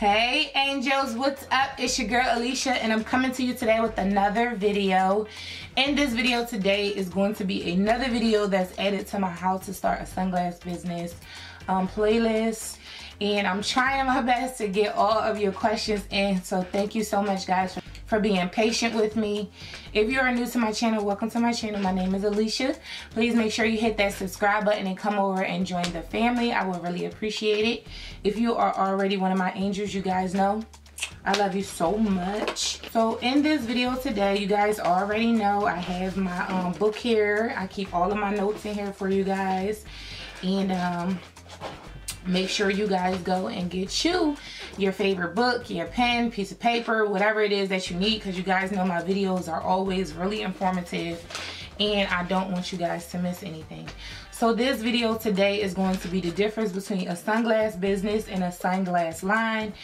Hey angels, what's up? It's your girl Alicia and I'm coming to you today with another video. In this video today is going to be another video that's added to my how to start a sunglass business playlist, and I'm trying my best to get all of your questions in, so thank you so much guys for being patient with me. If you are new to my channel, welcome to my channel. My name is Alicia. Please make sure you hit that subscribe button and come over and join the family. I would really appreciate it. If you are already one of my angels, you guys know I love you so much. So in this video today, you guys already know I have my book here. I keep all of my notes in here for you guys, and make sure you guys go and get you your favorite book, your pen, piece of paper, whatever it is that you need, because you guys know my videos are always really informative and I don't want you guys to miss anything. So this video today is going to be the difference between a sunglass business and a sunglass line.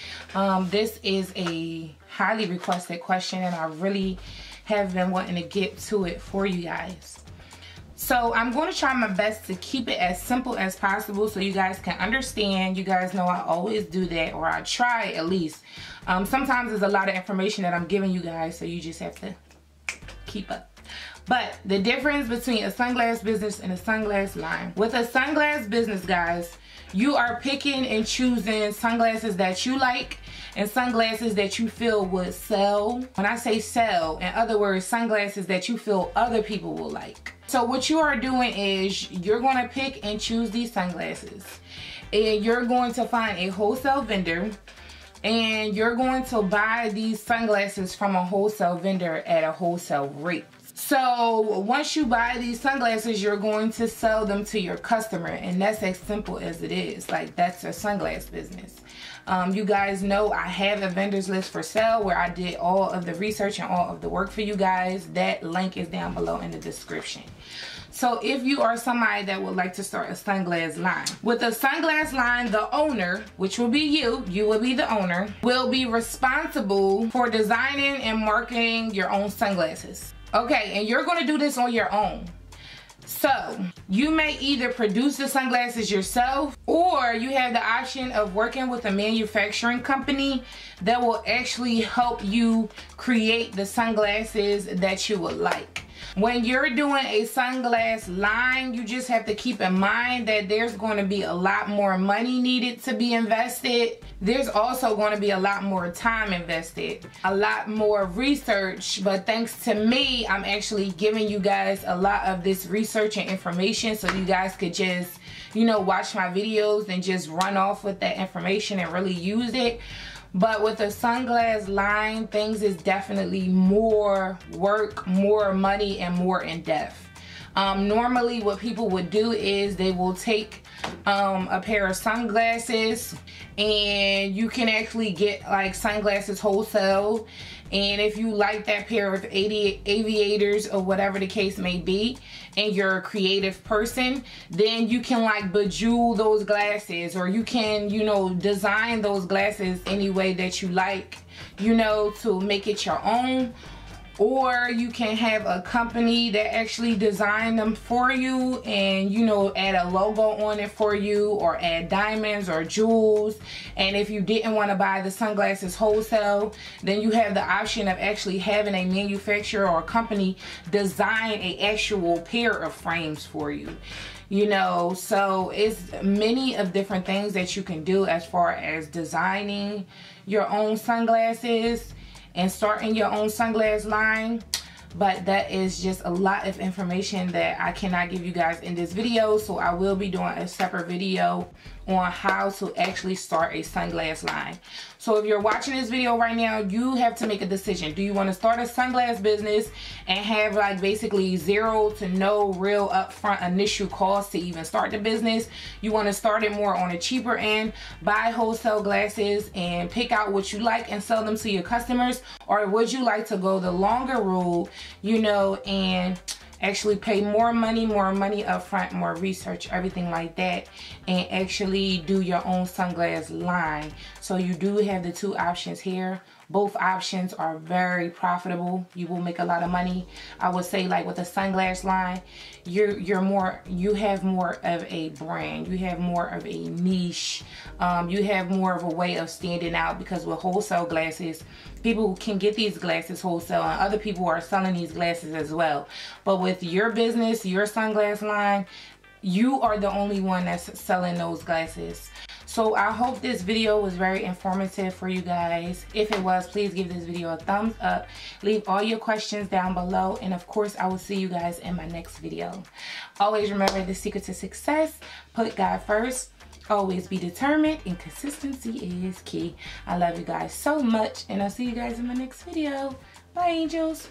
This is a highly requested question and I really have been wanting to get to it for you guys. So I'm going to try my best to keep it as simple as possible so you guys can understand. You guys know I always do that, or I try at least. Sometimes there's a lot of information that I'm giving you guys, so you just have to keep up. But the difference between a sunglass business and a sunglass line. With a sunglass business, guys, you are picking and choosing sunglasses that you like and sunglasses that you feel would sell. When I say sell, in other words, sunglasses that you feel other people will like. So what you are doing is you're going to pick and choose these sunglasses, and you're going to find a wholesale vendor, and you're going to buy these sunglasses from a wholesale vendor at a wholesale rate. So once you buy these sunglasses, you're going to sell them to your customer, and that's as simple as it is. Like, that's a sunglass business. You guys know I have a vendors list for sale where I did all of the research and all of the work for you guys. That link is down below in the description. So if you are somebody that would like to start a sunglass line, with a sunglass line, the owner, which will be you will be the owner, will be responsible for designing and marketing your own sunglasses. Okay, and you're going to do this on your own. So you may either produce the sunglasses yourself, or you have the option of working with a manufacturing company that will actually help you create the sunglasses that you would like. When you're doing a sunglass line, you just have to keep in mind that there's going to be a lot more money needed to be invested. There's also going to be a lot more time invested, a lot more research, but thanks to me, I'm actually giving you guys a lot of this research and information so you guys could just, you know, watch my videos and just run off with that information and really use it. But with a sunglass line, things is definitely more work, more money, and more in depth. Normally what people would do is they will take a pair of sunglasses, and you can actually get like sunglasses wholesale, and if you like that pair of aviators or whatever the case may be, and you're a creative person, then you can like bejewel those glasses, or you can, you know, design those glasses any way that you like, you know, to make it your own. Or you can have a company that actually design them for you and, you know, add a logo on it for you, or add diamonds or jewels. And if you didn't want to buy the sunglasses wholesale, then you have the option of actually having a manufacturer or a company design a actual pair of frames for you. You know, so it's many of different things that you can do as far as designing your own sunglasses and starting your own sunglass line. But that is just a lot of information that I cannot give you guys in this video, so I will be doing a separate video on how to actually start a sunglass line. So if you're watching this video right now, you have to make a decision. Do you want to start a sunglass business and have like basically zero to no real upfront initial cost to even start the business? You want to start it more on a cheaper end, buy wholesale glasses and pick out what you like and sell them to your customers? Or would you like to go the longer route, you know, and actually pay more money up front, more research, everything like that, and actually do your own sunglass line? So you do have the two options here Both options are very profitable. You will make a lot of money. I would say, like with the sunglass line, you have more of a brand. You have more of a niche. You have more of a way of standing out, because with wholesale glasses, people can get these glasses wholesale, and other people are selling these glasses as well. But with your business, your sunglass line, you are the only one that's selling those glasses. So I hope this video was very informative for you guys. If it was, please give this video a thumbs up. Leave all your questions down below. And of course, I will see you guys in my next video. Always remember, the secret to success: put God first. Always be determined, and consistency is key. I love you guys so much, and I'll see you guys in my next video. Bye, angels.